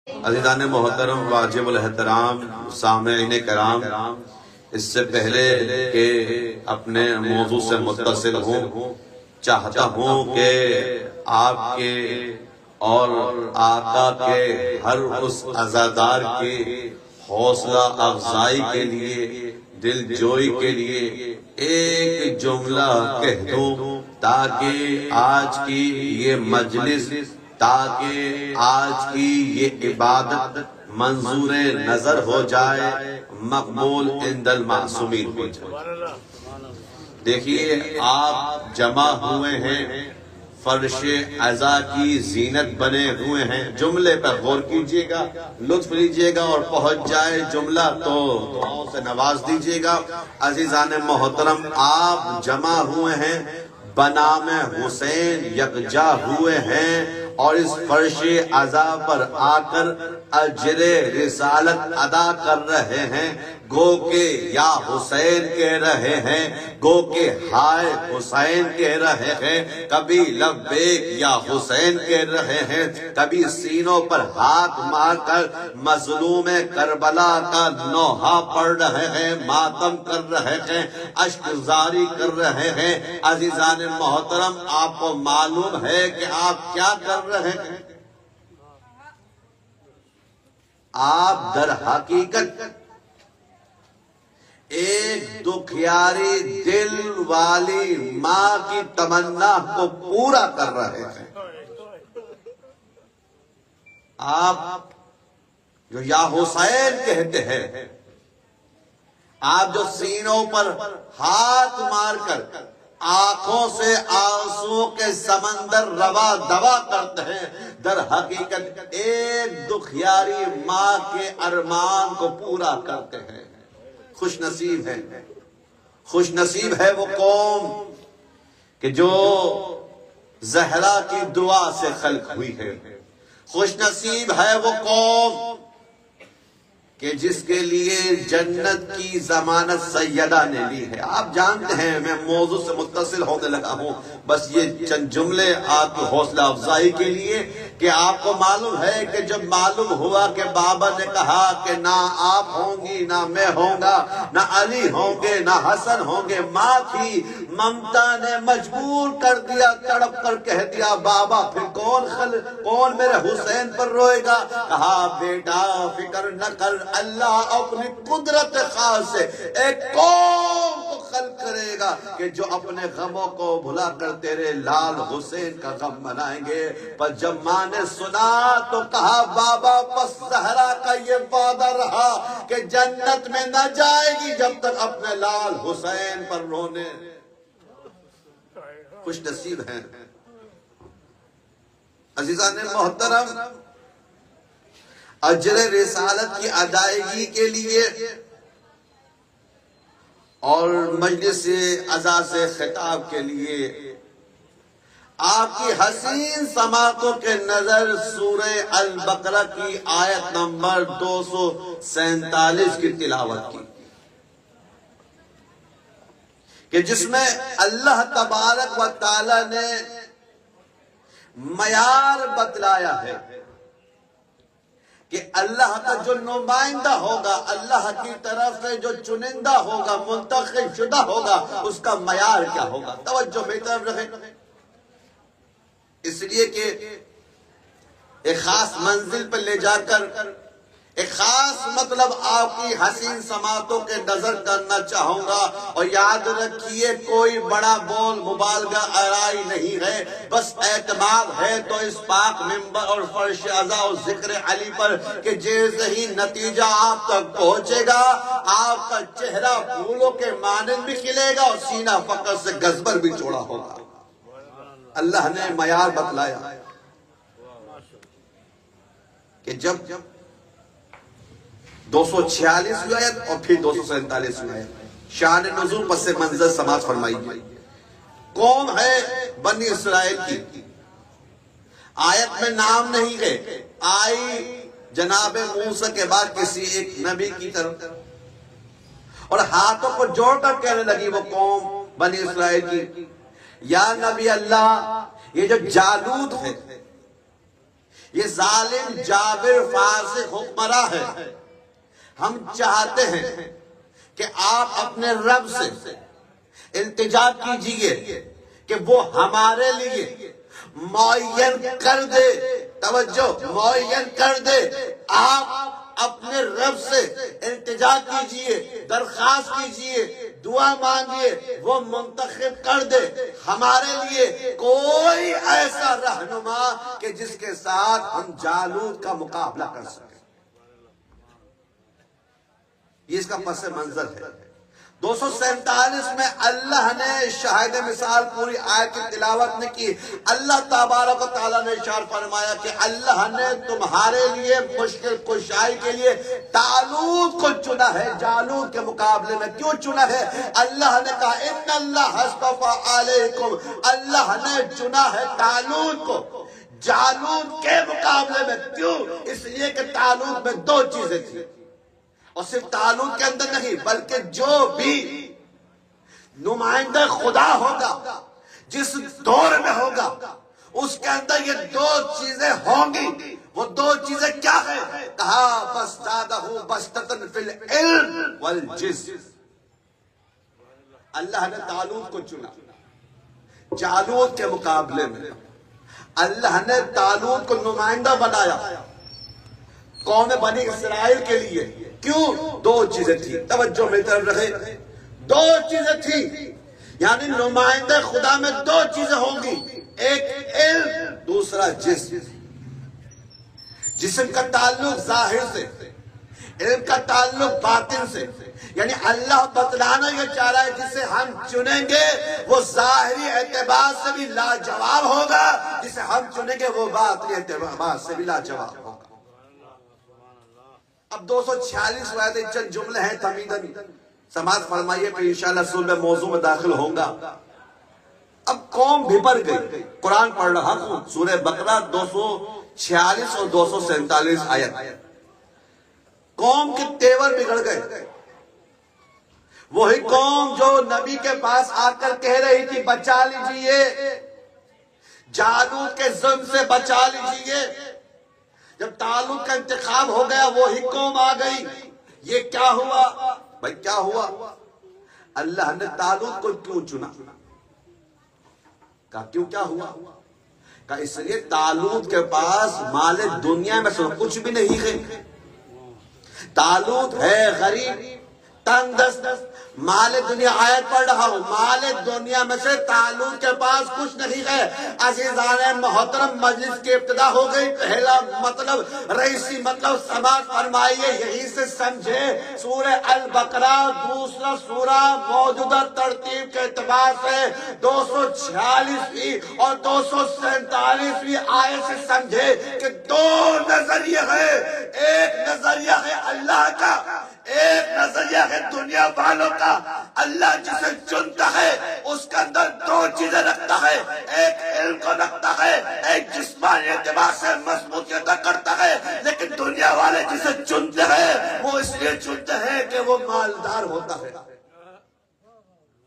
عزیزان محترم واجب الاحترام سامعین کرام، اس سے پہلے کہ اپنے موضوع سے متصل ہوں، چاہتا ہوں کہ آپ کے اور آقا کے ہر اس عزادار کی حوصلہ افزائی کے لیے، دل جوئی کے لیے ایک جملہ کہہ دوں تاکہ آج کی یہ مجلس، تاکہ آج کی یہ عبادت منظور نظر ہو جائے، مقبول عند المعصومین ہو جائے۔ دیکھیے، آپ جمع ہوئے ہیں، فرش عزا کی زینت بنے ہوئے ہیں۔ جملے پر غور کیجئے گا، لطف لیجئے گا، اور پہنچ جائے جملہ تو دعاؤں سے نواز دیجئے گا۔ عزیزان محترم، آپ جمع ہوئے ہیں، بنام حسین یکجا ہوئے ہیں، اور اس فرش عزا پر آ کر اجر رسالت ادا کر رہے ہیں۔ گو کہ یا حسین کہہ رہے ہیں، گو کہ ہائے حسین کہہ رہے ہیں، کبھی لبیک یا حسین کہہ رہے ہیں، کبھی سینوں پر ہاتھ مار کر مظلوم کربلا کا نوحہ پڑھ رہے ہیں، ماتم کر رہے ہیں، اشک زاری کر رہے ہیں۔ عزیزان محترم، آپ کو معلوم ہے کہ آپ کیا کر رہے ہیں؟ آپ در حقیقت ایک دکھیاری دل والی ماں کی تمنا کو پورا کر رہے ہیں۔ آپ جو یا حسین کہتے ہیں، آپ جو سینوں پر ہاتھ مار کر آنکھوں سے آنسو کے سمندر روا دوا کرتے ہیں، در حقیقت ایک دکھیاری ماں کے ارمان کو پورا کرتے ہیں۔ خوش نصیب ہے، خوش نصیب ہے وہ قوم کہ جو زہرا کی دعا سے خلق ہوئی ہے۔ خوش نصیب ہے وہ قوم کہ جس کے لیے جنت کی ضمانت سیدہ نے لی ہے۔ آپ جانتے ہیں، میں موضوع سے متصل ہونے لگا ہوں، بس یہ چند جملے آپ کی حوصلہ افزائی کے لیے کہ آپ کو معلوم ہے کہ جب معلوم ہوا کہ بابا نے کہا کہ نہ آپ ہوں گی، نہ میں ہوں گا، نہ علی ہوں گے، نہ حسن ہوں گے، ماں تھی ممتا نے مجبور کر دیا، تڑپ کر کہہ دیا بابا پھر کون میرے حسین پر روئے گا؟ کہا بیٹا فکر نہ کر، اللہ اپنی قدرت خاص سے ایک قوم کو خلق کرے گا کہ جو اپنے غموں کو بھلا کر تیرے لال حسین کا غم منائیں گے۔ پر جب ماں نے سنا تو کہا بابا پس زہرا کا یہ وعدہ رہا کہ جنت میں نہ جائے گی جب تک اپنے لال حسین پر رونے۔ خوش نصیب ہیں عزیزان محترم، اجر رسالت کی ادائیگی کے لیے اور مجلس عزا سے خطاب کے لیے آپ کی حسین سماعتوں کے نظر سورہ البقرہ کی آیت نمبر 247 کی تلاوت کی، کہ جس میں اللہ تبارک و تعالی نے معیار بتلایا ہے کہ اللہ کا جو نمائندہ ہوگا، اللہ کی طرف سے جو چنندہ ہوگا، منتخب شدہ ہوگا، اس کا معیار کیا ہوگا۔ توجہ میری طرف رکھیں، اس لیے کہ ایک خاص منزل پر لے جا کر ایک خاص مطلب آپ کی حسین سماعتوں کے نظر کرنا چاہوں گا۔ اور یاد رکھیے، کوئی بڑا بول مبالغہ آرائی نہیں ہے، بس اعتماد ہے تو اس پاک منبر اور فرش عزا اور ذکر علی پر کہ جیسے ہی نتیجہ آپ تک پہنچے گا، آپ کا چہرہ پھولوں کے مانند بھی کھلے گا اور سینہ فقر سے گزبر بھی چوڑا ہوگا۔ اللہ نے معیار بتلایا کہ جب 246 آیت اور پھر 247 آیت شان نزول پس منظر سماعت فرمائی گئی۔ قوم ہے بنی اسرائیل کی، آیت میں نام نہیں گئے، آئی جناب موسیٰ کے بعد کسی ایک نبی کی طرف، اور ہاتھوں کو جوڑ کر کہنے لگی وہ قوم بنی اسرائیل کی، یا نبی اللہ، یہ جو جالوت ہے، یہ ظالم جابر فاسق حکمراں ہے. ہم چاہتے ہیں کہ آپ اپنے رب سے التجا کیجئے کہ وہ ہمارے لیے معین کر دے. توجہ، معین کر دے. آپ اپنے رب سے التجا کیجئے، درخواست کیجئے، دعا مانگیے، وہ منتخب کر دے ہمارے لیے کوئی ایسا رہنما کہ جس کے ساتھ ہم جالوت کا مقابلہ کر سکیں. یہ اس کا پس منظر ہے. 247 میں اللہ نے شاہد مثال پوری آیت کی تلاوت نے کی. اللہ تبارک و تعالیٰ نے ارشاد فرمایا کہ اللہ نے تمہارے لیے مشکل کشائی کے لیے طالوت کو چنا ہے جالوت کے مقابلے میں. کیوں چنا ہے؟ اللہ نے کہا ان اللہ اصطفیٰ علیکم، اللہ نے چنا ہے طالوت کو جالوت کے مقابلے میں. کیوں؟ اس لیے کہ طالوت میں دو چیزیں تھیں، اور صرف طالوت کے اندر نہیں بلکہ جو بھی نمائندہ خدا ہوگا جس دور میں ہوگا اس کے اندر یہ دو چیزیں ہوں گی. وہ دو چیزیں کیا ہیں؟ کہا فَازْدَادَهُ بَسْطَةً فِي الْعِلْمِ وَالْجِسْمِ. اللہ نے طالوت کو چنا جالوت کے مقابلے میں. اللہ نے طالوت کو نمائندہ بنایا قوم بنی اسرائیل کے لیے. کیوں؟ دو چیزیں تھی. توجہ میری طرف رکھے. دو چیزیں تھی، یعنی نمائندہ خدا میں دو چیزیں ہوں گی، ایک علم، دوسرا جسم. جسم کا تعلق ظاہر سے، علم کا تعلق باطن سے. یعنی اللہ بتلانا یہ چاہ رہا ہے جسے ہم چنیں گے وہ ظاہری اعتبار سے بھی لاجواب ہوگا، جسے ہم چنیں گے وہ باطنی اعتبار سے بھی لاجواب ہوگا. اب 246 آیتیں چند جملے ہیں تمیدن سماعت فرمائیے، پھر انشاءاللہ صلح موضوع میں داخل ہوں گا. اب قوم بھپر گئی. قرآن پڑھ رہا ہوں، سورہ بقرہ 246 اور 247 آیت. قوم کے تیور بگڑ گئے. وہی قوم جو نبی کے پاس آ کر کہہ رہی تھی بچا لیجئے، جالوت کے ظلم سے بچا لیجئے، جب طالوت کا انتخاب ہو گیا وہی قوم آ گئی. یہ کیا ہوا بھائی؟ کیا ہوا؟ اللہ نے طالوت کو کیوں چنا؟ کہا کیوں کیا ہوا؟ کہا اس لیے طالوت کے پاس مال دنیا میں سے کچھ بھی نہیں ہے. طالوت ہے غریب، تنگ دست، مال دنیا. آیت پڑھ رہا ہوں، مال دنیا میں سے طالوت کے پاس کچھ نہیں ہے. عزیزان محترم، مجلس کی ابتدا ہو گئی. پہلا مطلب رئیسی مطلب سماعت فرمائیے، یہی سے سمجھے سورہ البقرہ دوسرا سورہ موجودہ ترتیب کے اعتبار سے 246ویں اور 247ویں آیت سے سمجھے کہ دو نظریہ ہے. ایک نظریہ ہے اللہ کا، ایک نظریہ ہے دنیا والوں کا. اللہ جسے چنتا ہے اس کے اندر دو چیزیں رکھتا ہے، ایک علم کو رکھتا ہے، ایک جسمانی اعتبار سے مضبوطیت کرتا ہے. لیکن دنیا والے جسے چنتے ہیں وہ اس لیے چنتے ہیں کہ وہ مالدار ہوتا ہے.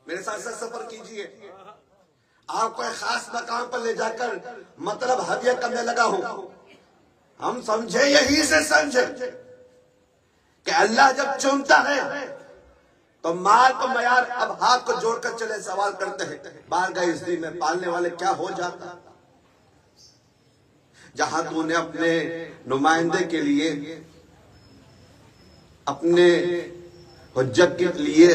میرے ساتھ سفر کیجئے، آپ کو ایک خاص مقام پر لے جا کر مطلب ہدیہ کرنے لگا ہوں. ہم سمجھے، یہی سے سمجھے کہ اللہ جب چنتا ہے تو مال کو معیار. اب ہاتھ کو جوڑ کر چلے سوال کرتے ہیں، بارگاہ عزت میں پالنے والے کیا ہو جاتا؟ جہاں تو نے اپنے نمائندے کے لیے، اپنے حجت کے لیے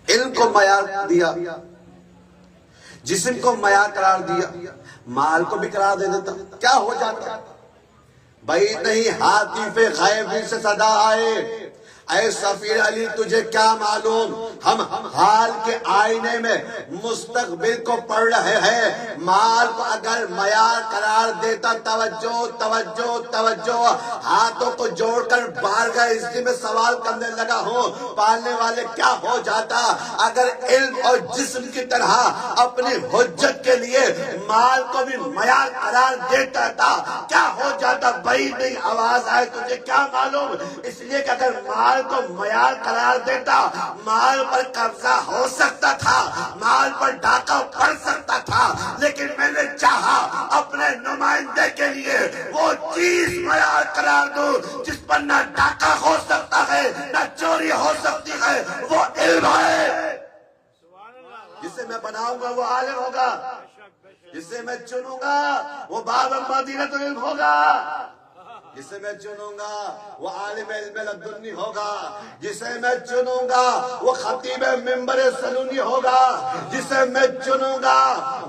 علم کو معیار دیا، جسم کو معیار قرار دیا، مال کو بھی قرار دے دیتا، کیا ہو جاتا؟ بھائی نہیں، حاطف غیبی سے صدا آئے، اے سفیر علی تجھے کیا معلوم، ہم حال کے آئینے میں مستقبل کو پڑھ رہے ہیں. مال کو اگر معیار قرار دیتا، توجہ توجہ توجہ، ہاتھوں کو جوڑ کر بارگاہ عزت میں سوال کرنے لگا ہوں، پالنے والے کیا ہو جاتا اگر علم اور جسم کی طرح اپنی حجت کے لیے مال کو بھی معیار قرار دیتا تھا؟ کیا ہو جاتا؟ بھائی نہیں، آواز آئے تجھے کیا معلوم. اس لیے کہ اگر مال مال کو معیار قرار دیتا، مال پر قبضہ ہو سکتا تھا، مال پر ڈاکہ پڑ سکتا تھا، لیکن میں نے چاہا اپنے نمائندے کے لیے وہ چیز معیار قرار دوں جس پر نہ ڈاکہ ہو سکتا ہے نہ چوری ہو سکتی ہے، وہ علم ہے۔ جسے میں بناؤں گا وہ عالم ہوگا، جسے میں چنوں گا وہ باب مدینۃ العلم ہوگا، جسے میں چنوں گا وہ عالم علم لدنی ہوگا، جسے میں چنوں گا وہ خطیب منبر سنونی ہوگا، جسے میں چنوں گا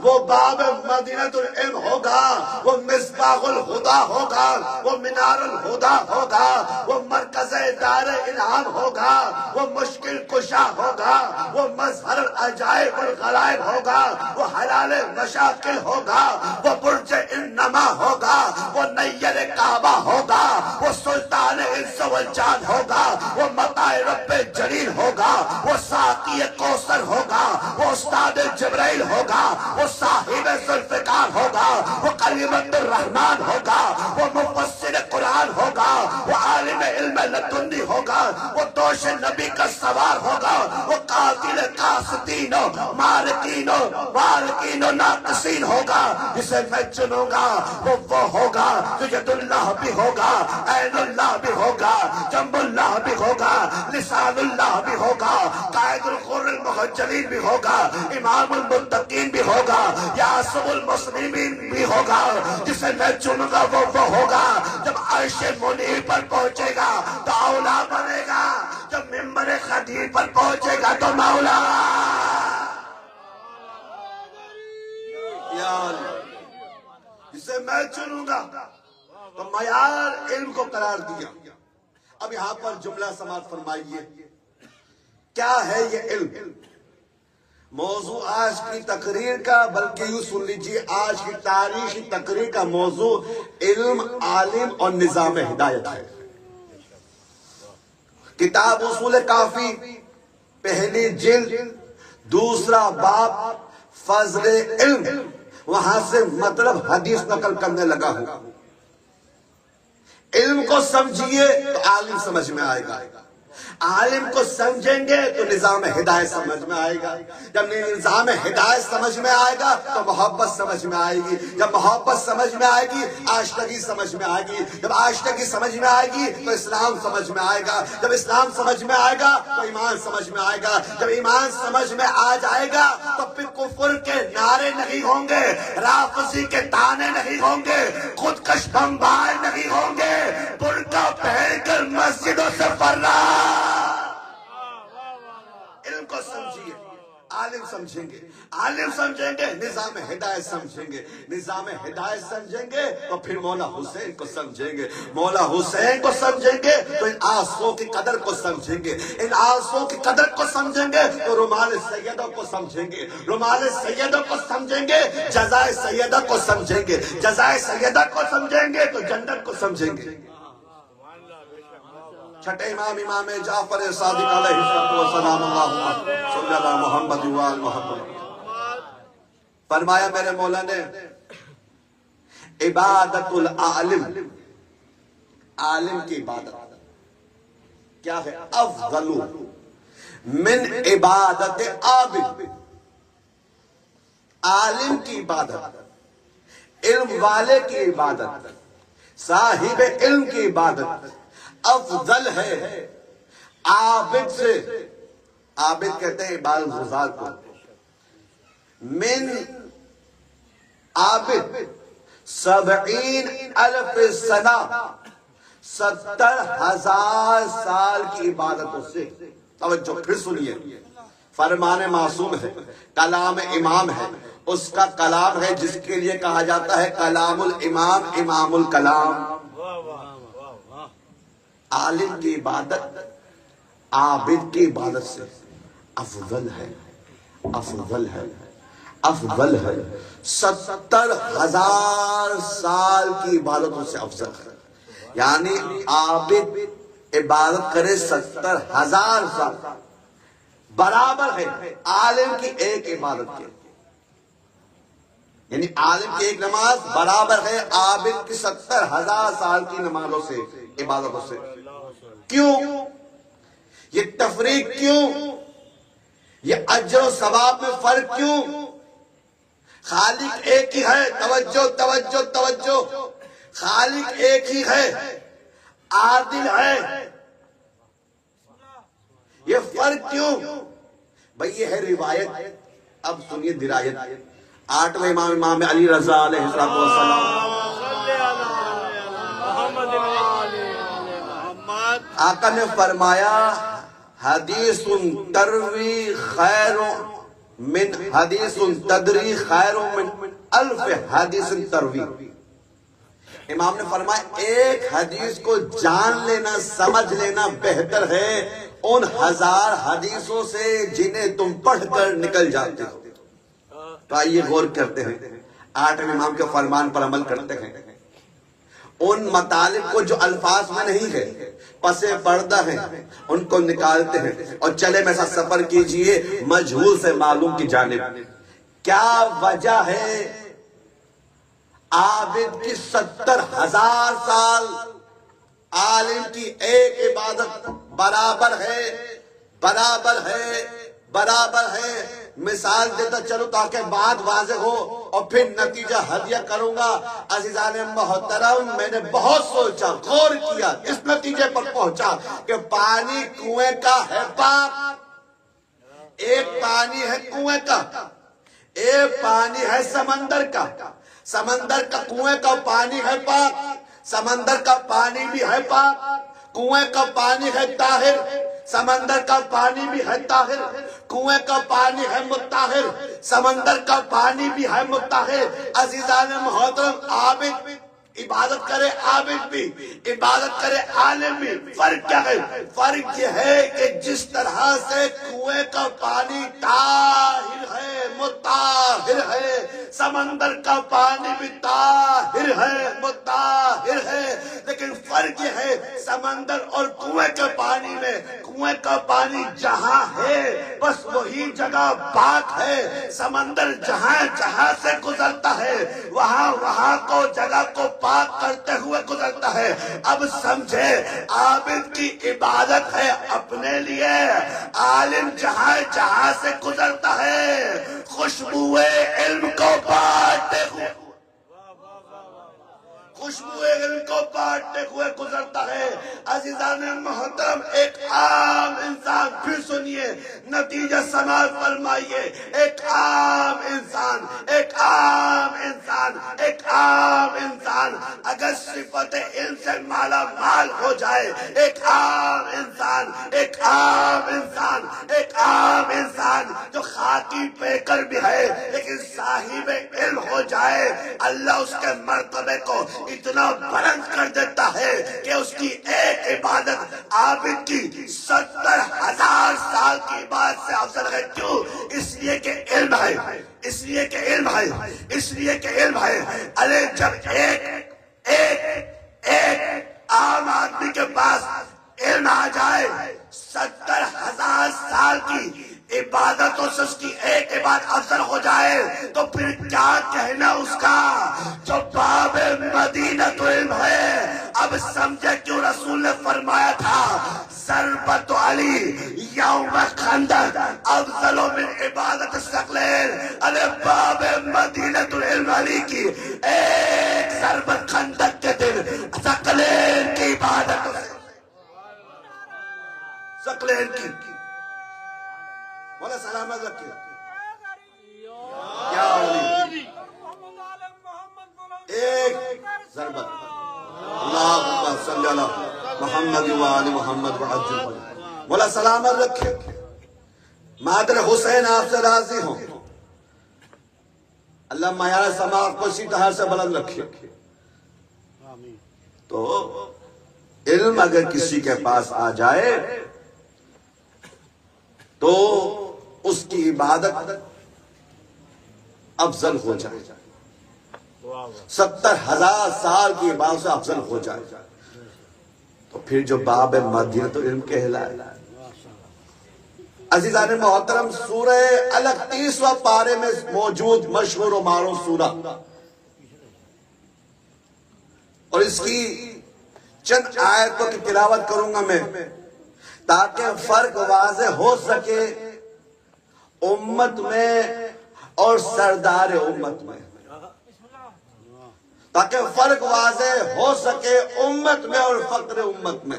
وہ باب مدینۃ العلم ہوگا، وہ مصباح الہدیٰ ہوگا، وہ منار الہدیٰ ہوگا، وہ مرکز دار انعام ہوگا، وہ مشکل کشا ہوگا، وہ مظہر العجائب والغرائب ہوگا، وہ حلال مشاکل ہوگا، وہ برج انما ہوگا، وہ نیر کعبہ ہوگا، وہ سلطان انس والجان ہوگا، وہ متاع رب جلیل ہوگا، وہ ساقی کوثر ہوگا، وہ استاد جبرائیل ہوگا، وہ صاحب ذوالفقار ہوگا، وہ کلمۃ الرحمن ہوگا، وہ مفسر قرآن ہوگا، وہ عالم علم لدنی ہوگا، وہ دوش نبی کا سوار ہوگا، وہ قاتل قاسدین و مارکین و وارکین و ناقصین ہوگا، جسے میں چنوں گا وہ ہوگا جو ید اللہ بھی ہوگا، عین اللہ بھی ہوگا، جنب اللہ بھی ہوگا، لسان اللہ بھی ہوگا، قائد الغر المحجلین بھی ہوگا، امام المتقین بھی ہوگا، یاسب المسلمین بھی ہوگا، جسے میں چنوں گا وہ ہوگا۔ جب عرش منیر پر پہنچے گا تو اولا بنے گا، جب منبر خدیر پر پہنچے گا تو مولا۔ یا اللہ، جسے میں چنوں گا تو معیار علم کو قرار دیا۔ اب یہاں پر جملہ سماعت فرمائیے، کیا ہے یہ علم؟ موضوع آج کی تقریر کا، بلکہ یوں سن لیجیے آج کی تاریخی تقریر کا موضوع علم، عالم اور نظام ہدایت ہے۔ کتاب اصول کافی پہلی جلد دوسرا باب فضل علم، وہاں سے مطلب حدیث نقل کرنے لگا ہوں۔ علم کو سمجھیے تو عالم سمجھ میں آئے گا، عالم کو سمجھیں گے تو نظام ہدایت سمجھ میں آئے گا، جب نظام ہدایت سمجھ میں آئے گا تو محبت سمجھ میں آئے گی، جب محبت سمجھ میں آئے گی آشنگی سمجھ میں آئے گی، جب آشنگی سمجھ میں آئے گی تو اسلام سمجھ میں آئے گا، جب اسلام سمجھ میں آئے گا تو ایمان سمجھ میں آئے گا، جب ایمان سمجھ میں آ جائے گا تو پھر کفر کے نعرے نہیں ہوں گے، رافضی کے تانے نہیں ہوں گے، خودکش بمبار نہیں ہوں گے، برقع پہن کر مسجدوں سے فرار۔ علم کو سمجھیے، عالم سمجھیں گے، عالم سمجھیں گے نظام ہدایت سمجھیں گے، نظام ہدایت سمجھیں گے تو پھر مولا حسین کو سمجھیں گے، مولا حسین کو سمجھیں گے تو ان آنسوؤں کی قدر کو سمجھیں گے، ان آنسوؤں کی قدر کو سمجھیں گے تو رومال سیدہ کو سمجھیں گے، رومال سیدہ کو سمجھیں گے، جزائے سیدہ کو سمجھیں گے، جزائے سیدہ کو سمجھیں گے تو جنت کو سمجھیں گے۔ چھٹے امام امام جعفر صادق علیہ السلام، اللہم صلی اللہ محمد وآل محمد۔ فرمایا میرے مولا نے، عبادت العالم، عالم کی عبادت کیا ہے؟ افضل من عبادت عابد، عالم کی عبادت، علم والے کی عبادت، صاحب علم کی عبادت افضل ہے عابد سے۔ عابد کہتے ہیں عبادت گزار کو۔ من عابد 70,000 سنہ، 70,000 سال کی عبادتوں سے۔ توجہ پھر سنیے، فرمان معصوم ہے، کلام امام ہے، اس کا کلام ہے جس کے لیے کہا جاتا ہے کلام الامام، امام الکلام۔ عالم کی عبادت عابد کی عبادت سے افضل ہے، افضل ہے، افضل ہے، 70,000 سال کی عبادتوں سے افضل ہے۔ یعنی عابد عبادت کرے 70,000 سال، برابر ہے عالم کی ایک عبادت کے، یعنی عالم کی ایک نماز برابر ہے عابد کی 70,000 سال کی نمازوں سے، عبادتوں سے۔ کیوں؟ یہ تفریق کیوں؟ یہ اجر و ثواب میں فرق کیوں؟ خالق ایک ہی ہے، توجہ توجہ توجہ، خالق ایک ہی ہے، عادل ہے، یہ فرق کیوں؟ بھئی یہ ہے روایت۔ اب سنیے درایت۔ 8ویں امام علی رضا علیہ السلام، آقا نے فرمایا حدیث تروی خیر من حدیث تدری خیر من الف حدیث تروی۔ امام نے فرمایا ایک حدیث کو جان لینا، سمجھ لینا بہتر ہے ان 1000 حدیثوں سے جنہیں تم پڑھ کر نکل جاتے ہو۔ تو آئیے غور کرتے ہیں، 8ویں امام کے فرمان پر عمل کرتے ہیں۔ ان مطالب کو جو الفاظ میں نہیں ہے، پس پردہ ہیں، ان کو نکالتے ہیں اور چلے میں ایسا سفر کیجئے مجہول سے معلوم کی جانب۔ کیا وجہ ہے عابد کی 70,000 سال، عالم کی ایک عبادت برابر ہے، برابر ہے، برابر ہے؟ مثال دیتا چلو تاکہ بات واضح ہو اور پھر نتیجہ ہدیہ کروں گا۔ عزیزان محترم، میں نے بہت سوچا، غور کیا، اس نتیجے پر پہنچا کہ پانی کنویں کا ہے پاک، ایک پانی ہے کنویں کا، ایک پانی ہے سمندر کا، سمندر کا کنویں کا پانی ہے پاک، سمندر کا پانی بھی ہے پاک، کنویں کا پانی ہے طاہر، سمندر کا پانی بھی ہے طاہر، کنویں کا پانی ہے مطہر، سمندر کا پانی بھی ہے مطہر۔ عزیزان محترم، عابد عبادت کرے، عابد بھی عبادت کرے، عالم بھی، فرق کیا ہے؟ فرق یہ ہے کہ جس طرح سے کنویں کا پانی طاہر ہے، مطہر ہے، سمندر کا پانی بھی طاہر ہے، مطہر ہے، لیکن فرق یہ ہے سمندر اور کنویں کے پانی میں، کنویں کا پانی جہاں ہے بس وہی جگہ پاک ہے، سمندر جہاں جہاں سے گزرتا ہے وہاں وہاں کو جگہ کو پاک کرتے ہوئے گزرتا ہے۔ اب سمجھے، عابد کی عبادت ہے اپنے لیے، عالم جہاں جہاں سے گزرتا ہے خوشبو علم کو بانٹتے ہوئے، خوشبو علم کو بانٹتے ہوئے گزرتا ہے۔ عزیزان محترم، ایک عام انسان، پھر سنیے نتیجہ سماعت فرمائیے، ایک عام انسان، ایک عام انسان، ایک عام انسان اگر صفت علم سے مالا مال ہو جائے، ایک عام انسان، ایک عام انسان، ایک عام انسان جو خاکی پیکر بھی ہے لیکن صاحب علم ہو جائے، اللہ اس کے مرتبے کو اتنا بلند کر دیتا ہے کہ اس کی ایک عبادت عابد کی 70,000 سال کی عبادت سے افضل ہے۔ کیوں؟ اس لیے کہ علم ہے، اس لیے کہ علم ہے، اس لیے کہ علم ہے۔ ارے جب ایک عام آدمی کے پاس علم آ جائے، 70,000 سال کی عبادتوں سے اس کی ایک عبادت افضل ہو جائے تو پھر کیا کہنا اس کا جو باب مدینہ علم ہے۔ اب سمجھے کیوں رسول نے فرمایا تھا ضربت علی یوم خندق افضل من عبادت ثقلین۔ ارے باب مدینہ علم علی کی ایک ضربت خندق کے دن ثقلین کی عبادت سے، ثقلین کی، بولا سلامت رکھے یا علی، ایک ضربت، اللہم صلی اللہ محمد وآل محمد وعجل، بولا سلامت رکھے۔ مادر حسین آپ سے راضی ہوں، اللہ معیار سماعت کو اسی طرح سے بلند رکھے۔ تو علم اگر کسی کے پاس آ جائے تو اس کی عبادت افضل ہو جائے، 70,000 سال کی عبادت سے افضل ہو جائے، تو پھر جو باب مدینہ تو علم کہلائے۔ عزیزان محترم، سورہ الگ 30واں پارے میں موجود مشہور و معروف سورہ، اور اس کی چند آیتوں کی تلاوت کروں گا میں۔ تاکہ فرق واضح ہو سکے امت میں اور سردار امت میں، تاکہ فرق واضح ہو سکے امت میں اور فقر امت میں۔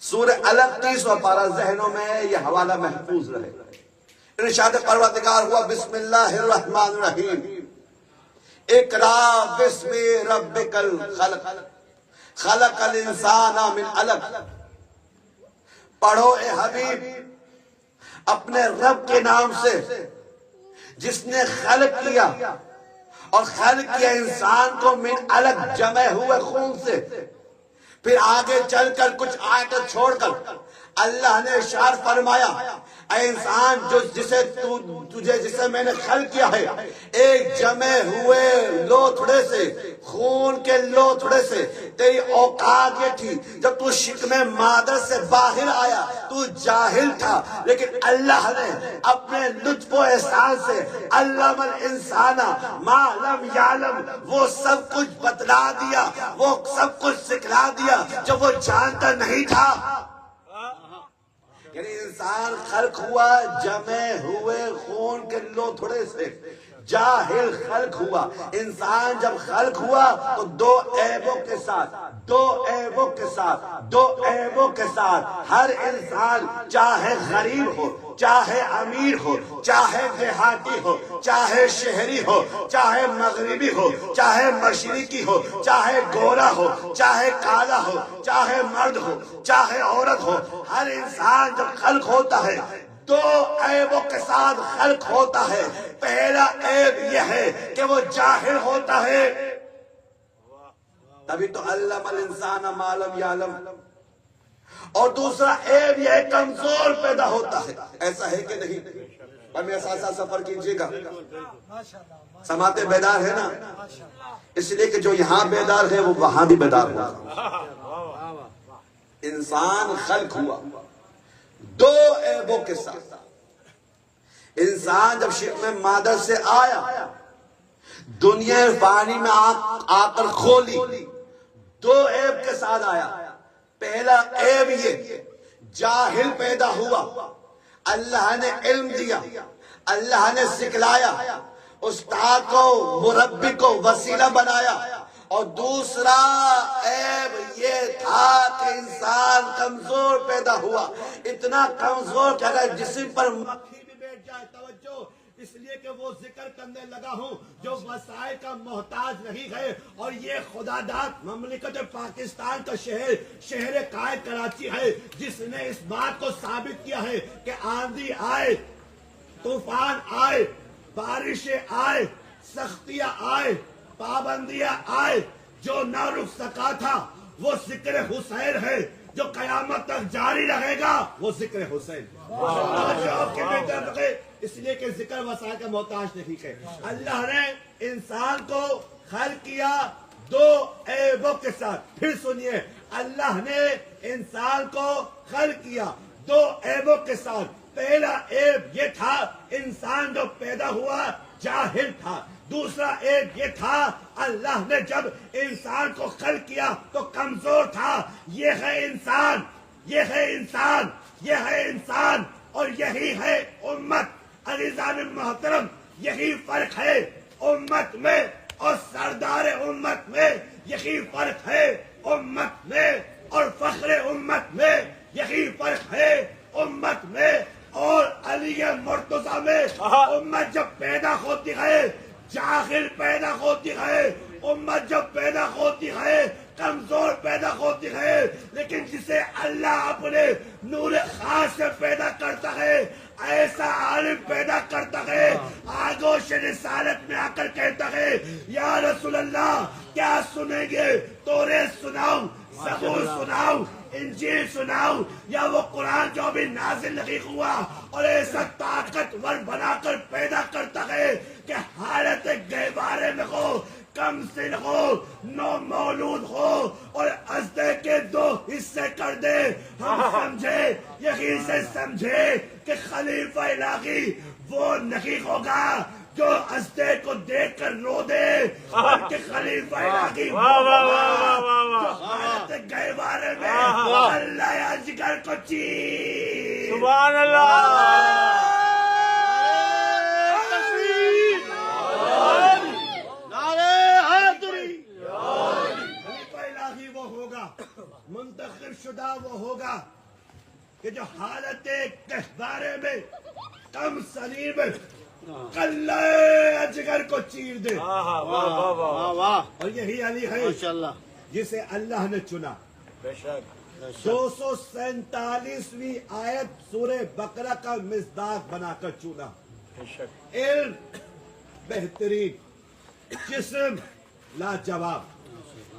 سورہ علق 30واں پارہ ذہنوں میں یہ حوالہ محفوظ رہے۔ ارشاد پروردگار ہوا بسم اللہ الرحمن الرحیم، اقرا بسم ربک الخلق خلق الانسان من علق۔ پڑھو اے حبیب اپنے رب کے نام سے جس نے خلق کیا، اور خلق کیا انسان کو من علق جمع ہوئے خون سے۔ پھر آگے چل کر کچھ آیتیں چھوڑ کر اللہ نے ارشاد فرمایا اے انسان جسے میں نے خلق کیا ہے ایک جمع ہوئے لوتھڑے سے، خون کے لوتھڑے سے۔ تیری اوقات یہ تھی جب تو شکم مادر سے باہر آیا تو جاہل تھا، لیکن اللہ نے اپنے لطف و احسان سے علم الانسان ما لم یعلم، وہ سب کچھ بتلا دیا، وہ سب کچھ سکھلا دیا جو وہ جانتا نہیں تھا۔ یعنی انسان خلق ہوا جمع ہوئے خون کے لوتھڑے سے، جاہل خلق ہوا۔ انسان جب خلق ہوا تو دو عیبوں کے ساتھ ہر انسان، چاہے غریب ہو، چاہے امیر ہو، چاہے دیہاتی ہو، چاہے شہری ہو، چاہے مغربی ہو، چاہے مشرقی ہو، چاہے گورا ہو، چاہے کالا ہو، چاہے مرد ہو، چاہے عورت ہو، ہر انسان جب خلق ہوتا ہے دو عیبوں کے ساتھ خلق ہوتا ہے۔ پہلا عیب یہ ہے کہ وہ جاہل ہوتا ہے، تبھی تو علم الانسان ما لم یعلم، اور دوسرا عیب یہ کمزور پیدا ہوتا ہے۔ ایسا ہے کہ نہیں؟ پر میرے ساتھ ساتھ سفر کیجئے گا، سماعتیں بیدار ہے نا، اس لیے کہ جو یہاں بیدار ہے وہ وہاں بھی بیدار ہوگا۔ انسان خلق ہوا دو عیبوں کے ساتھ۔ انسان جب شکم مادر سے آیا، دنیا فانی میں آ کر کھولی، دو عیب کے ساتھ آیا۔ پہلا عیب یہ جاہل پیدا ہوا، اللہ نے علم دیا، اللہ نے سکھلایا، استاد کو مربی کو وسیلہ بنایا۔ اور دوسرا عیب یہ تھا کہ انسان کمزور پیدا ہوا، اتنا کمزور کہ اگر جسم پر مکھی بھی بیٹھ جائے، توجہ اس لیے کہ وہ ذکر کرنے لگا ہوں جو وسائل کا محتاج نہیں ہے، اور یہ خدا داد مملکت پاکستان کا شہر قائد کراچی ہے جس نے اس بات کو ثابت کیا ہے کہ آندھی آئے، طوفان آئے، بارشیں آئے، سختیاں آئے، پابندیاں آئے، جو نہ رک سکا تھا وہ ذکر حسین ہے، جو قیامت تک جاری رہے گا وہ ذکر حسین۔ اس لیے کہ ذکر وسائل کا محتاج نہیں ہے۔ اللہ نے انسان کو خلق کیا دو عیبوں کے ساتھ۔ پھر سنیے، اللہ نے انسان کو خلق کیا دو عیبوں کے ساتھ۔ پہلا عیب یہ تھا انسان جو پیدا ہوا جاہل تھا، دوسرا عیب یہ تھا اللہ نے جب انسان کو خلق کیا تو کمزور تھا۔ یہ ہے انسان، یہ ہے انسان، یہ ہے انسان، اور یہی ہے امت۔ عزیزان محترم، یہی فرق ہے امت میں اور سردار امت میں، یہی فرق ہے امت میں اور فخر امت میں، یہی فرق ہے امت میں اور علی مرتضیٰ میں۔ امت جب پیدا ہوتی ہے جاہل پیدا ہوتی ہے، امت جب پیدا ہوتی ہے کمزور پیدا ہوتی ہے، لیکن جسے اللہ اپنے نور خاص سے پیدا کرتا ہے ایسا عالم پیدا کرتا ہے، آگوش رسالت میں آ کر کہتا ہے یا رسول اللہ کیا سنیں گے؟ توریت سناؤ، زبور سناؤ، انجیل سناؤ، یا وہ قرآن جو ابھی نازل نہیں ہوا، اور ایسا طاقتور بنا کر پیدا کرتا ہے کہ حالت گہوارے میں ہو، کم سن ہو، نو مولود ہو، اور ازدے کے دو حصے کر دے۔ ہم سمجھے، یہی سے سمجھے کہ خلیفہ الہی وہ نہیں ہوگا جو ازدے کو دیکھ کر رو دے، بلکہ خلیفہ الہی وہ ہوگا جو حالت گہوارے میں اللہ اجگر کو چیر. سبحان اللہ. منتخب شدہ وہ ہوگا کہ جو حالت گہوارے میں کم سنی میں کلہ اجگر کو چیر دے. اور یہی علی ہے جسے اللہ نے چنا. 247ویں آیت سورہ بقرہ کا مصداق بنا کر چنا. علم بہترین، جسم لاجواب.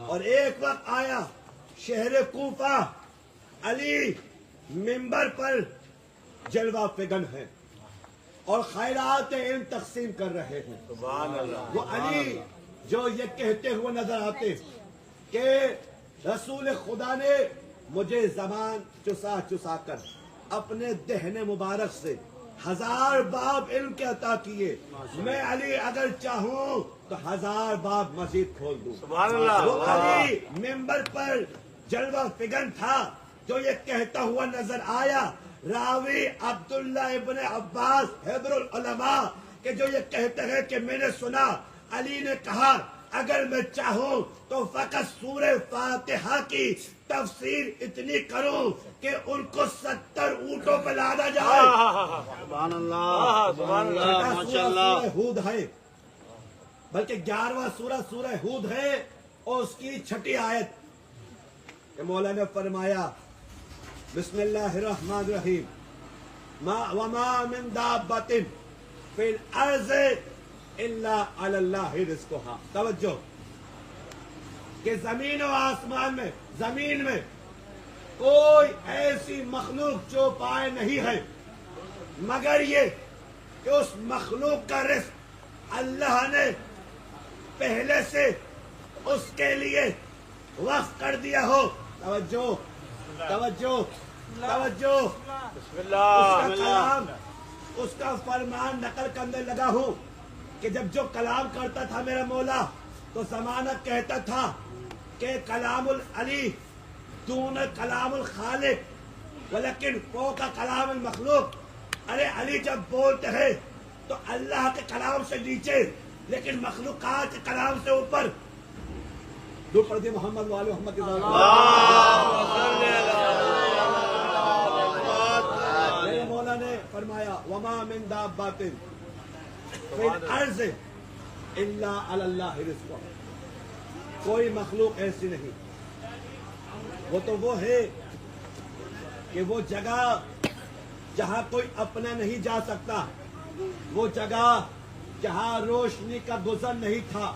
اور ایک وقت آیا شہر کوفہ علی منبر پر جلوہ فگن ہے اور خیرات علم تقسیم کر رہے ہیں. وہ علی جو یہ کہتے ہوئے نظر آتے کہ رسول خدا نے مجھے زبان چسا چسا کر اپنے دہن مبارک سے 1000 باب علم کے عطا کیے. میں علی اگر چاہوں تو 1000 باب مزید کھول دوں. وہ علی منبر پر جلوہ فگن تھا جو یہ کہتا ہوا نظر آیا. راوی عبداللہ ابن عباس حبر العلماء کہ جو یہ کہتے ہیں کہ میں نے سنا علی نے کہا اگر میں چاہوں تو فقط سورہ فاتحہ کی تفسیر اتنی کروں کہ ان کو 70 اونٹوں پہ لادا جائے. سبحان اللہ. سبحان اللہ. ماشاءاللہ. سورہ ہود ہے، بلکہ 11واں سورہ ہود ہے اور اس کی 6 آیت کہ مولا نے فرمایا بسم اللہ الرحمن الرحیم وما من دابۃ فی الارض الا علی اللہ رزقها. توجہ کہ زمین و آسمان میں، زمین میں کوئی ایسی مخلوق جو پائے نہیں ہے مگر یہ کہ اس مخلوق کا رزق اللہ نے پہلے سے اس کے لیے وقف کر دیا ہو. توجہ توجہ توجہ. بسم اللہ. اس کا کلام، اس کا فرمان نقل کرنے لگا ہوں کہ جب جو کلام کرتا تھا میرا مولا تو زمانہ کہتا تھا کہ کلام العلی دون کلام الخالق ولیکن فوق کلام المخلوق. ارے علی جب بولتے ہیں تو اللہ کے کلام سے نیچے لیکن مخلوقات کے کلام سے اوپر. دو پردے محمد والے محمد کے میرے مولا نے فرمایا وما من دابۃ فی الارض الا علی اللہ رزقها. کوئی مخلوق ایسی نہیں. وہ تو وہ ہے کہ وہ جگہ جہاں کوئی اپنا نہیں جا سکتا، وہ جگہ جہاں روشنی کا گزر نہیں تھا،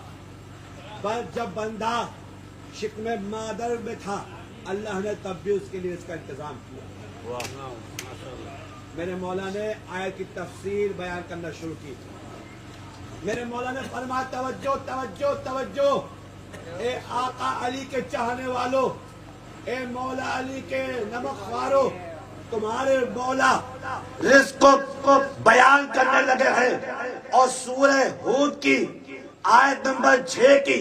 پر جب بندہ شکم مادر میں تھا اللہ نے تب بھی اس کے لیے اس کا انتظام کیا. میرے مولا نے آیت کی تفسیر بیان کرنا شروع کی. میرے مولا نے فرمایا توجہ توجہ توجہ. اے آقا علی کے چاہنے والوں، اے مولا علی کے نمک خواروں، تمہارے مولا رزق کو بیان کرنے لگے ہیں اور سورہ ہود کی آیت نمبر 6 کی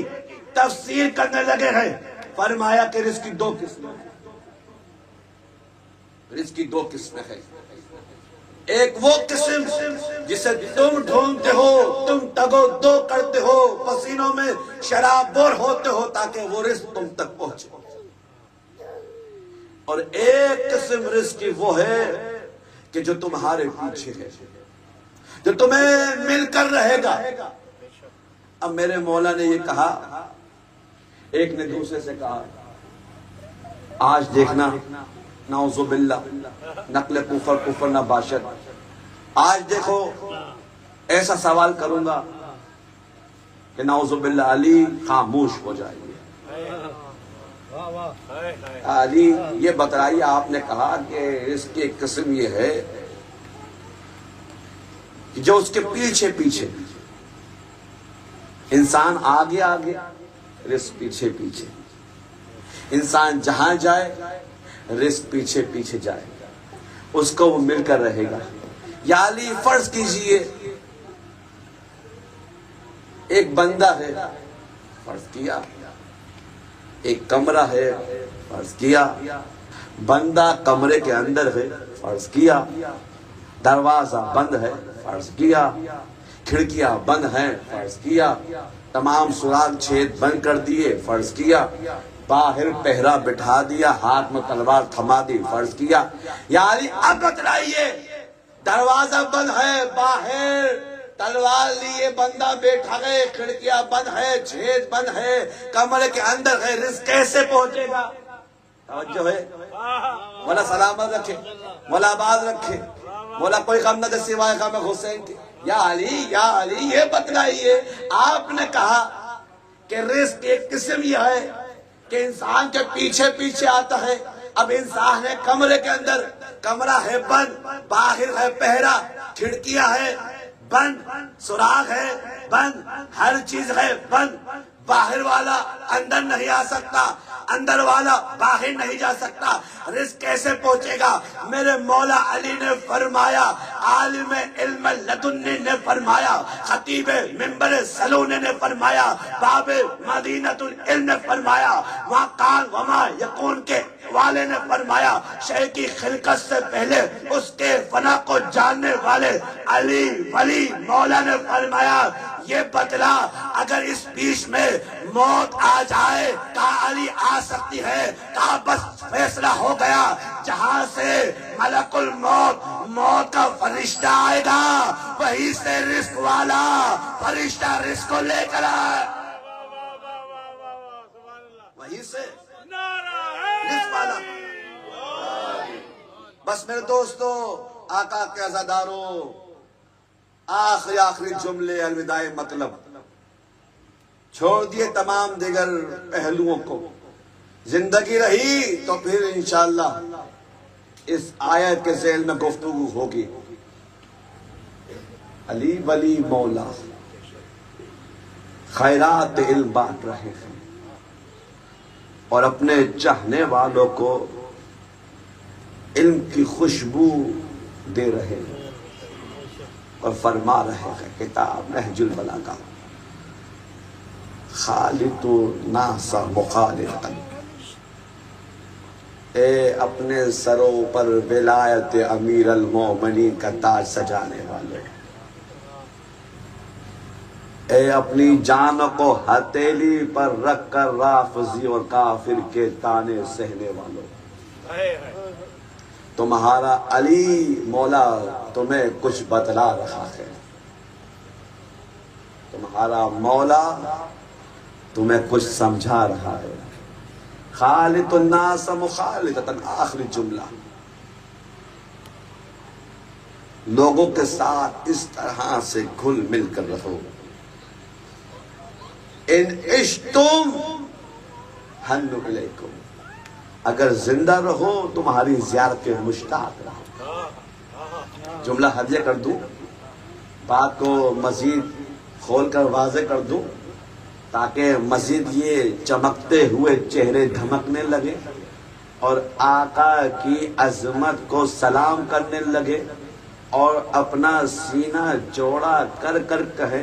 تفسیر کرنے لگے ہیں. فرمایا کہ رزق کی 2 قسمیں ہیں. رزق کی 2 قسمیں ہیں. ایک وہ قسم جسے تم ڈھونڈتے ہو، تم تگو دو کرتے ہو، پسینوں میں شرابور ہوتے ہو تاکہ وہ رزق تم تک پہنچے. اور ایک قسم رزق کی وہ ہے کہ جو تمہارے پیچھے ہے، جو تمہیں مل کر رہے گا. اب میرے مولا نے یہ کہا، ایک نے دوسرے سے کہا آج دیکھنا نعوذ باللہ نقل کفر نہ باشد. آج دیکھو ایسا سوال کروں گا کہ نعوذ باللہ علی خاموش ہو جائے گی. علی یہ بتائیے، آپ نے کہا کہ اس کی ایک قسم یہ ہے کہ جو اس کے پیچھے پیچھے، انسان آگے آگے رزق پیچھے پیچھے، انسان جہاں جائے رزق پیچھے پیچھے جائے، اس کو وہ مل کر رہے گا. یا علی فرض کیجئے ایک بندہ ہے، فرض کیا ایک کمرہ ہے، فرض کیا بندہ کمرے کے اندر ہے، فرض کیا دروازہ بند ہے، فرض کیا کھڑکیاں بند ہیں، فرض کیا تمام سراغ چھید بند کر دیے، فرض کیا باہر پہرا بٹھا دیا، ہاتھ میں تلوار تھما دی، فرض کیا۔ یا علی اب بتلائیے، دروازہ بند ہے، باہر تلوار لیے بندہ بیٹھا گئے، کھڑکیاں بند ہے، چھید بند ہے، کمرے کے اندر ہے، رزق کیسے پہنچے گا؟ توجہ ہے؟ مولا سلامت رکھے، مولا آباد رکھے، مولا کوئی غم نہ دے سوائے غم حسین کے۔ یا علی یہ بتلائیے، آپ نے کہا کہ رزق ایک قسم یہ ہے کہ انسان کے پیچھے پیچھے آتا ہے۔ اب انسان ہے کمرے کے اندر، کمرہ ہے بند، باہر ہے پہرا، کھڑکیاں ہے بند، سراغ ہے بند، ہر چیز ہے بند، باہر والا اندر نہیں آ سکتا، اندر والا باہر نہیں جا سکتا، رزق کیسے پہنچے گا؟ میرے مولا علی نے فرمایا، عالم علم لدنی نے فرمایا، خطیب منبر سلونے نے فرمایا، باب مدینۃ العلم نے فرمایا، وہاں کان وما یکون کے والے نے فرمایا، شے کی خلقت سے پہلے اس کے فنا کو جاننے والے علی ولی مولا نے فرمایا، یہ بتلا اگر اس بیچ میں موت آ جائے، کہا علی آ سکتی ہے، کہا بس فیصلہ ہو گیا، جہاں سے ملک الموت موت کا فرشتہ آئے گا، وہی سے رزق والا فرشتہ رزق کو لے کر آئے، وہی سے رزق والا۔ بس میرے دوستو، آقا کے عزاداروں، آخری جملے الوداع مطلب چھوڑ دیے تمام دیگر پہلوؤں کو، زندگی رہی تو پھر انشاءاللہ اس آیت کے ذیل میں گفتگو ہوگی۔ علی ولی مولا خیرات علم بانٹ رہے ہیں اور اپنے چاہنے والوں کو علم کی خوشبو دے رہے ہیں اور فرما رہے ہیں، کتاب نہج البلاغہ، خالط الناس مخالطا، اے اپنے سروں پر ولایت امیر المومنین کا تاج سجانے والے، اے اپنی جانوں کو ہتھیلی پر رکھ کر رافضی اور کافر کے تانے سہنے والوں، تمہارا علی مولا تمہیں کچھ بتلا رہا ہے، تمہارا مولا تمہیں کچھ سمجھا رہا ہے۔ خالط الناس مخالطا، آخری جملہ، لوگوں کے ساتھ اس طرح سے گھل مل کر رہو، ان عشتم حن علیکم، اگر زندہ رہو تمہاری زیارت کے مشتاق رہو۔ جملہ ہدیہ کر دوں، بات کو مزید کھول کر واضح کر دوں تاکہ مزید یہ چمکتے ہوئے چہرے دھمکنے لگے اور آقا کی عظمت کو سلام کرنے لگے اور اپنا سینہ جوڑا کر کر کہے،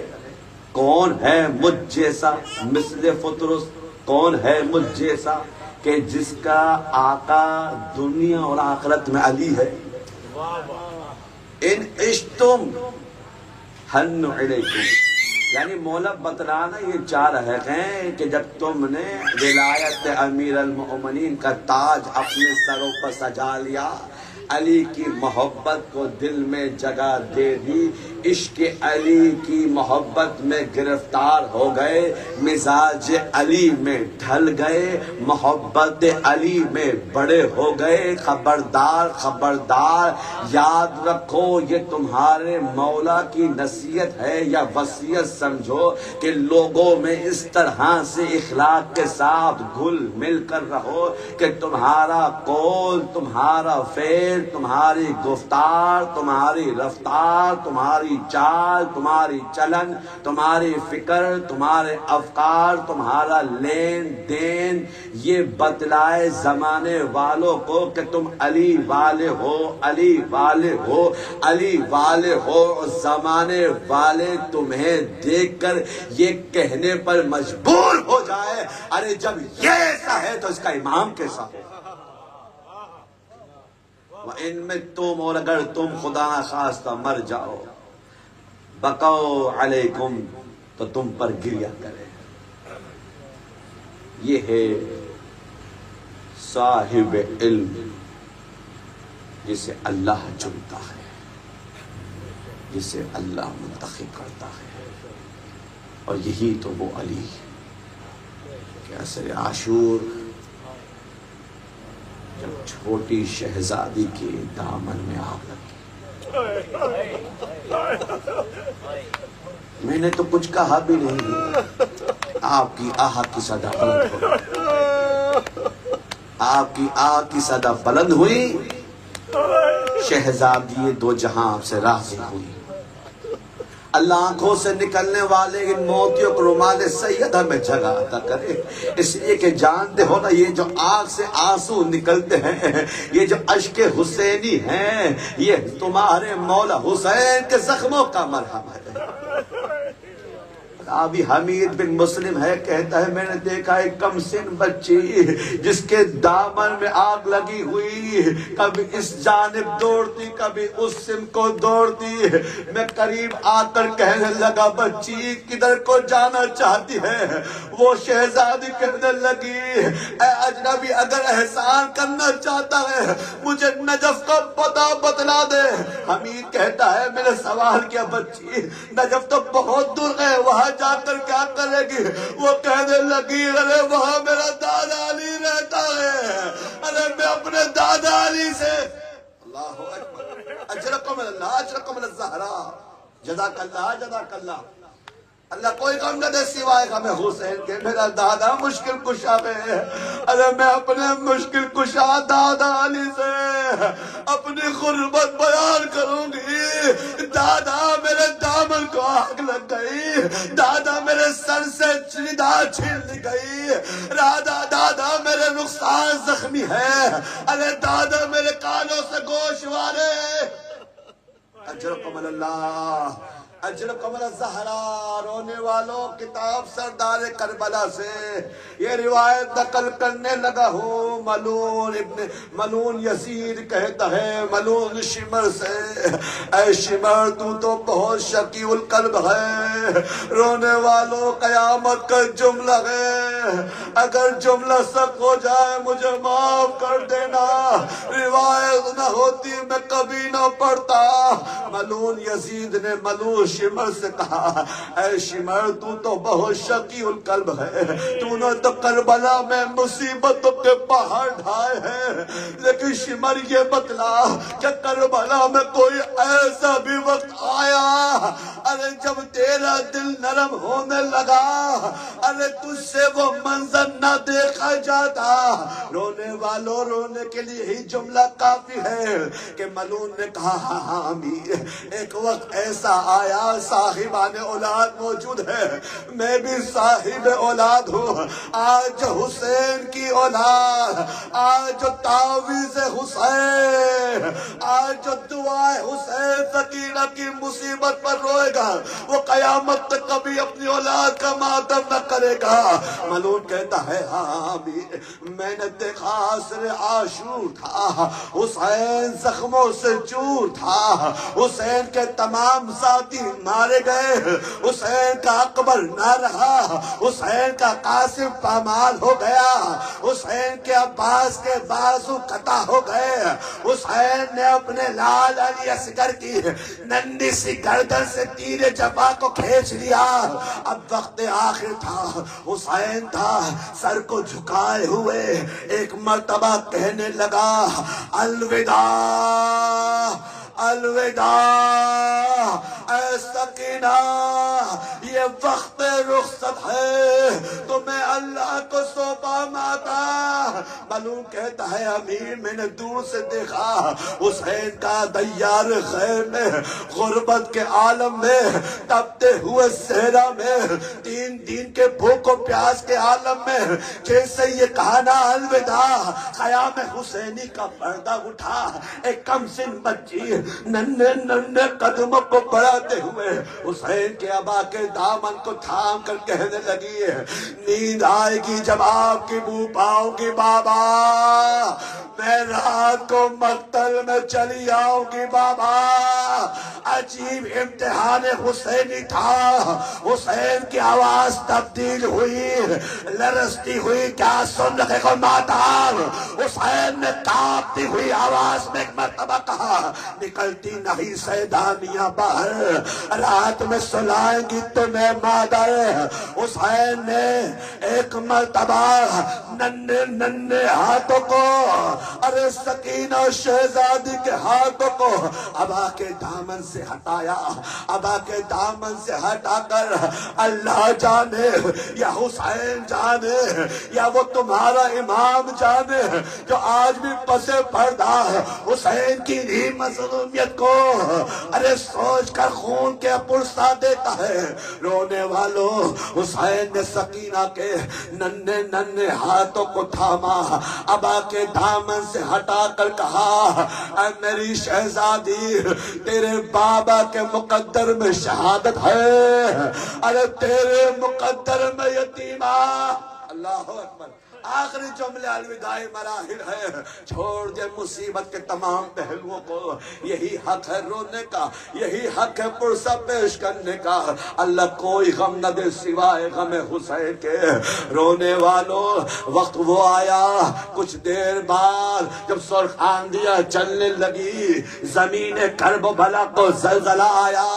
کون ہے مجھ جیسا مثل فطرس، کون ہے مجھ جیسا کہ جس کا آقا دنیا اور آخرت میں علی ہے۔ ان عشتم حن علیکم، یعنی مولا بتلانا یہ چاہ رہے ہیں کہ جب تم نے ولایت امیر المؤمنین کا تاج اپنے سروں پر سجا لیا، علی کی محبت کو دل میں جگہ دے دی، عشق علی کی محبت میں گرفتار ہو گئے، مزاج علی میں ڈھل گئے، محبت علی میں بڑے ہو گئے، خبردار خبردار یاد رکھو یہ تمہارے مولا کی نصیحت ہے یا وصیت سمجھو کہ لوگوں میں اس طرح سے اخلاق کے ساتھ گھل مل کر رہو کہ تمہارا قول، تمہارا فعل، تمہاری گفتار، تمہاری رفتار، تمہاری تمہاری چال، تمہاری چلن، تمہاری فکر، تمہارے افکار، تمہارا لین دین یہ بتلائے زمانے والوں کو کہ تم علی والے ہو، علی والے ہو، علی والے ہو، اور زمانے والے تمہیں دیکھ کر یہ کہنے پر مجبور ہو جائے ارے جب یہ ایسا ہے تو اس کا امام کیسا ہو؟ وَإِن مِتُّمْ، اور اگر تم خدا نخواستہ مر جاؤ، بقوا علیکم، تو تم پر گریہ کرے۔ یہ ہے صاحب علم جسے اللہ چنتا ہے، جسے اللہ منتخب کرتا ہے، اور یہی تو وہ علی کہ عصر عاشور جب چھوٹی شہزادی کے دامن میں آگ لگی، میں نے تو کچھ کہا بھی نہیں، آپ کی آہ کی صدا بلند ہوئی، آپ کی آہ کی صدا بلند ہوئی، شہزادی دو جہاں آپ سے راضی ہوئی۔ اللہ آنکھوں سے نکلنے والے ان موتیوں کو رومال سید ہمیں جگہ عطا کرے، اس لیے کہ جانتے ہو نا یہ جو آنکھ سے آنسو نکلتے ہیں، یہ جو اشک حسینی ہیں، یہ تمہارے مولا حسین کے زخموں کا مرہم ہے۔ ابھی حمید بن مسلم ہے، کہتا ہے میں نے دیکھا ایک کم سن بچی جس کے دامن میں آگ لگی ہوئی، کبھی اس جانب دوڑتی کبھی اس سمت کو دوڑتی، میں قریب آ کر کہنے لگا بچی کدھر کو جانا چاہتی ہے؟ وہ شہزادی کہنے لگی اے اجنبی اگر احسان کرنا چاہتا ہے مجھے نجف کا پتہ بتلا دے۔ حمید کہتا ہے میں نے سوال کیا بچی نجف تو بہت دور ہے، وہاں جا کر کیا کرے گی؟ وہ کہنے لگی ارے وہاں میرا دادا علی رہتا ہے، ارے میں اپنے دادا علی سے اللہ اکبر، اجرکم اللہ، اجرکم الزہرا، جزاک اللہ، جزاک اللہ، اللہ کوئی غم نہ دے سوائے غم حسین کے، میرا دادا مشکل کشا ہے، ارے میں اپنے مشکل کشا دادا علی سے اپنی غربت بیان کروں گی۔ دادا میرے دامن کو آگ لگ گئی، دادا میرے سر سے ندا چھین لی گئی، دادا میرے رخسار زخمی ہے، ارے دادا میرے کانوں سے گوشوارے۔ اجرکم اللہ، اجرکم الزہرا، رونے والوں کتاب سردار کربلا سے یہ روایت نقل کرنے لگا ہوں۔ ملون یزید کہتا ہے ملون شمر سے اے شمر تو بہت شقی القلب ہے، رونے والوں قیامت کا جملہ ہے، اگر جملہ سخت ہو جائے مجھے معاف کر دینا، روایت نہ ہوتی میں کبھی نہ پڑھتا۔ ملون یزید نے ملون شمر سے کہا اے شمر تو بہت شقی القلب ہے، تو نے تو کربلا میں مصیبتوں کے پہاڑ ڈھائے ہیں، لیکن شمر یہ بتلا کہ کربلا میں کوئی ایسا بھی وقت آیا ارے جب تیرا دل نرم ہونے لگا، ارے تجھ سے وہ منظر نہ دیکھا جاتا۔ رونے والوں رونے کے لیے ہی جملہ کافی ہے کہ ملون نے کہا ہاں امیر ایک وقت ایسا آیا صاحبان اولاد موجود ہے، میں بھی صاحب اولاد ہوں، آج حسین کی اولاد، آج جو تعویذ حسین، آج جو دعائے حسین سکینہ کی مصیبت پر روئے گا وہ قیامت تک کبھی اپنی اولاد کا ماتم نہ کرے گا۔ ملون کہتا ہے ہاں میں نے دیکھا عصر عاشور تھا، حسین زخموں سے چور تھا، حسین کے تمام ساتھی مارے گئے، حسین کا اکبر نہ رہا، حسین کا قاسم پامال ہو گیا، حسین کے عباس کے بازو قطع ہو گئے، حسین نے اپنے لال علی اصغر کی ننھی سی گردن سے تیر جفا کو کھینچ لیا۔ اب وقت آخر تھا، حسین تھا سر کو جھکائے ہوئے ایک مرتبہ کہنے لگا الوداع الوداع اے سکینہ، یہ وقت رخصت ہے، تمہیں اللہ کو سونپا ماتا، معلوم کہتا ہے امیر میں نے دور سے دیکھا حسین کا دیار خیر میں غربت کے عالم میں تپتے ہوئے صحرا میں تین دن کے بھوک و پیاس کے عالم میں جیسے یہ کہنا الوداع خیام حسینی کا پردہ اٹھا ایک کم سن بچی ننھے ننھے قدموں کو بڑھاتے ہوئے حسین کے ابا کے دامن کو تھام کر کہنے لگی ہے نیند آئے گی جب آپ کی بو پاؤں گی بابا میں رات کو مقتل میں چلی آؤں گی بابا عجیب امتحان حسینی تھا حسین کی آواز تبدیل ہوئی لرزتی ہوئی کیا سن رہے کو ماتار حسین نے کانپتی ہوئی آواز میں ایک مرتبہ کہا نکلتی نہیں سیدانیاں باہر رات میں سلائیں گی تمہیں مادر حسین نے ایک مرتبہ ننھے ننھے ہاتھوں کو ارے سکینہ شہزادی کے ہاتھوں کو ابا کے دامن سے ہٹایا ابا کے دامن سے ہٹا کر اللہ جانے یا حسین جانے یا وہ تمہارا امام جانے جو آج بھی پسے پردہ حسین کی ہی مظلومیت کو ارے سوچ کر خون کے پرسا دیتا ہے رونے والوں حسین نے سکینہ کے ننھے ننھے ہاتھوں کو تھاما ابا کے دامن سے ہٹا کر کہا اے میری شہزادی تیرے بابا کے مقدر میں شہادت ہے ارے تیرے مقدر میں یتیمہ اللہ اکبر آخری جملے الوداعی مراحل ہے چھوڑ دے مصیبت کے تمام پہلوؤں کو یہی حق ہے رونے کا یہی حق ہے پرسہ پیش کرنے کا اللہ کوئی غم نہ دے سوائے غم حسین کے رونے والوں وقت وہ آیا کچھ دیر بعد جب سرخ آندیاں چلنے لگی زمین کربلا کو زلزلہ آیا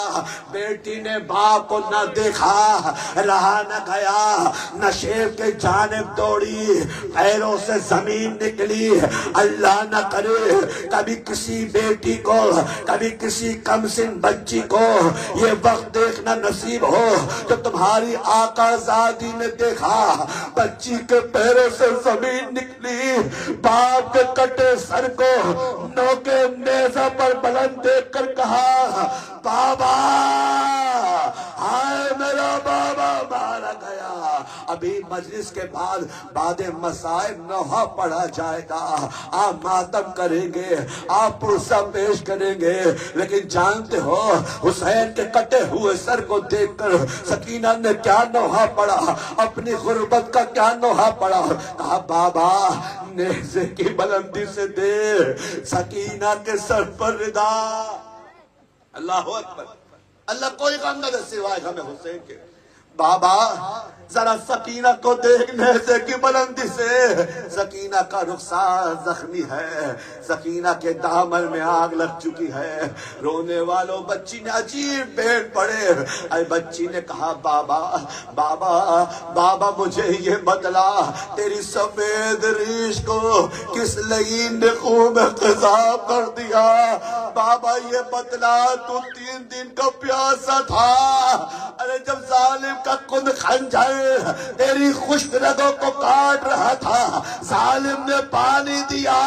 بیٹی نے باپ کو نہ دیکھا رہا نہ گیا نشیب کے جانب دوڑی پیروں سے زمین نکلی اللہ نہ کرے کبھی کسی بیٹی کو کبھی کسی کم سن بچی کو یہ وقت دیکھنا نصیب ہو جو تمہاری آقا زادی نے دیکھا بچی کے پیروں سے زمین نکلی باپ کے کٹے سر کو نوکے نیزہ پر بلند دیکھ کر کہا بابا ہائے میرا بابا مارا گیا ابھی مجلس کے بعد مسائب نوحہ پڑھا جائے گا آپ ماتم کریں گے آپ پرسہ پیش کریں گے لیکن جانتے ہو حسین کے کٹے ہوئے سر کو دیکھ کر سکینہ نے کیا نوحہ پڑھا اپنی غربت کا کیا نوحہ پڑھا کہا بابا نیزے کی بلندی سے دے سکینہ کے سر پر ردا اللہ اکبر اللہ کوئی غم نہ دے سوائے غم حسین کے بابا ذرا سکینہ کو دیکھنے سے کی بلندی سے سکینہ کا رخسار زخمی ہے سکینہ کے دامن میں آگ لگ چکی ہے رونے والوں بچی نے عجیب بیٹھ پڑے اے بچی نے کہا بابا بابا بابا مجھے یہ بتلا تیری سفید ریش کو کس لعین نے خون میں قذاب کر دیا بابا یہ بتلا تو 3 دن کا پیاسا تھا ارے جب ظالم کا کند خنجر تیری خشک رگوں کو کاٹ رہا تھا ظالم نے پانی دیا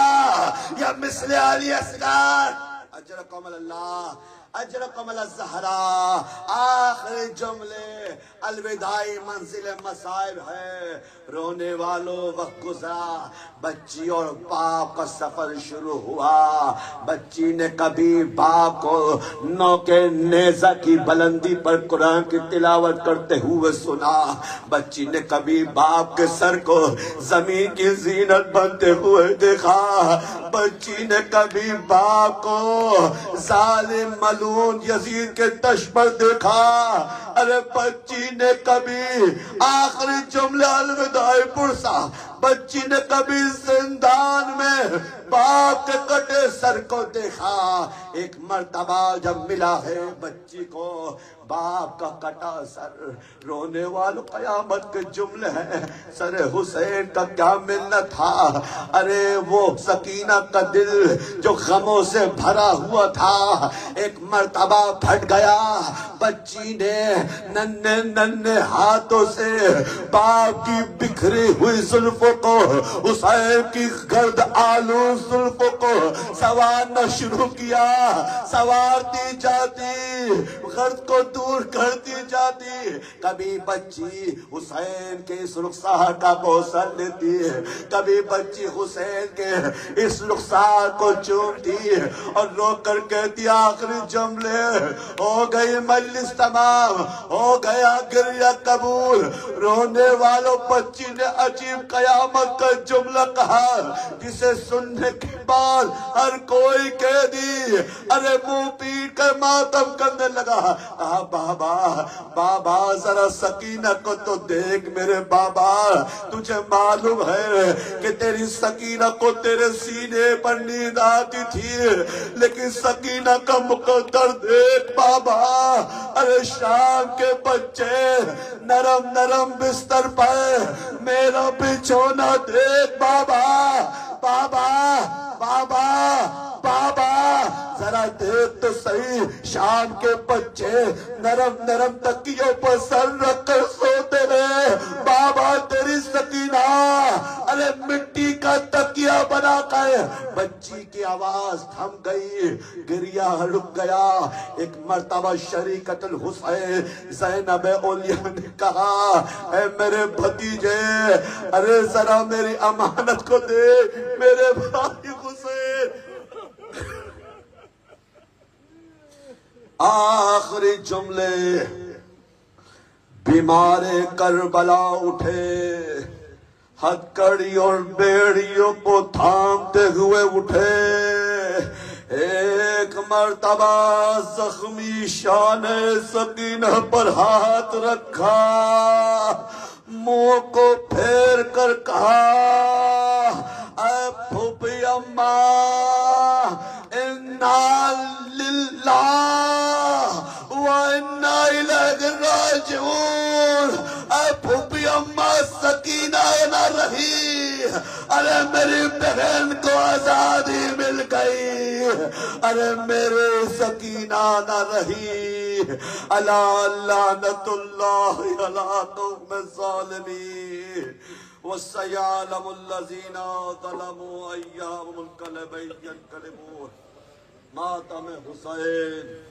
یا مثل علی اصغر اجرکم اللہ اجرکم الزہرا آخری جملے الوداعی منزل مصائب ہے رونے والوں وقت گزرا بچی اور باپ کا سفر شروع ہوا بچی نے کبھی باپ کو نوکے نیزہ کی بلندی پر قرآن کی تلاوت کرتے ہوئے سنا بچی نے کبھی باپ کے سر کو زمین کی زینت بنتے ہوئے دیکھا بچی نے کبھی باپ کو ظالم ملعون یزید کے تش پر دیکھا ارے بچی نے کبھی آخری جملہ الوداعی پرسا بچی نے کبھی زندان میں باپ کے کٹے سر کو دیکھا ایک مرتبہ جب ملا ہے بچی کو باپ کا کٹا سر رونے والوں قیامت کے جملے ہیں سر حسین کا کیا ملنا تھا ارے وہ سکینہ کا دل جو غموں سے بھرا ہوا تھا ایک مرتبہ پھٹ گیا بچی نے ننھے ننھے ہاتھوں سے باپ کی بکھری ہوئی زلفوں زلفوں کو، حسین کی گرد آلو زلفوں کو سوارنا شروع کیا، سوارتی جاتی، غرض کو دور کرتی جاتی۔ کبھی بچی حسین کے اس رخسار کا بوسہ لیتی ہے، کبھی بچی حسین کے اس رخسار کو چومتی اور رو کر کہتی آخری جملے، ہو گئی مجلس تمام، ہو گیا گریہ قبول۔ رونے والوں بچی نے عجیب قیامت کا جملہ کہا جسے سننے کے بعد ہر کوئی کہہ دی، ارے منہ پیٹ کر ماتم کرنے لگا، کہا بابا بابا ذرا سکینہ کو تو دیکھ میرے بابا، تجھے معلوم ہے کہ تیری سکینہ کو تیرے سینے پر نیند آتی تھی، لیکن سکینہ کا مقدر دیکھ بابا، ارے شام کے بچے نرم نرم بستر پر میرا بچھونا دیکھ بابا، بابا بابا بابا ذرا دیکھ تو صحیح، شام کے بچے نرم نرم تکیوں پر سر رکھ کر سوتے رہے، بابا تیری سکینہ ارے مٹی کا تکیہ بنا کر۔ بچی کی آواز تھم گئی، گریہ رک گیا۔ ایک مرتبہ شریکت الحسین زینب اولیاء نے کہا، اے میرے بھتیجے ارے ذرا میری امانت کو دے میرے بھائی حسین۔ آخری جملے، بیمار کربلا اٹھے، ہتھکڑی اور بیڑیوں کو تھامتے ہوئے اٹھے، ایک مرتبہ زخمی شان سکینہ پر ہاتھ رکھا، منہ کو پھیر کر کہا، اے پھوپھی اماں، انا للہ وَإِنَّا إِلَيْهِ رَاجِعُونَ۔ اے پھوپھی اماں سکینہ نہ رہی، ارے میری بہن کو آزادی مل گئی، ارے میرے سکینہ نہ رہی، الا لعنت اللہ علی قوم الظالمین، وَسَيَعْلَمُ الَّذِينَ ظَلَمُوا أَيَّ مُنْقَلَبٍ يَنْقَلِبُونَ۔ ماتم حسین۔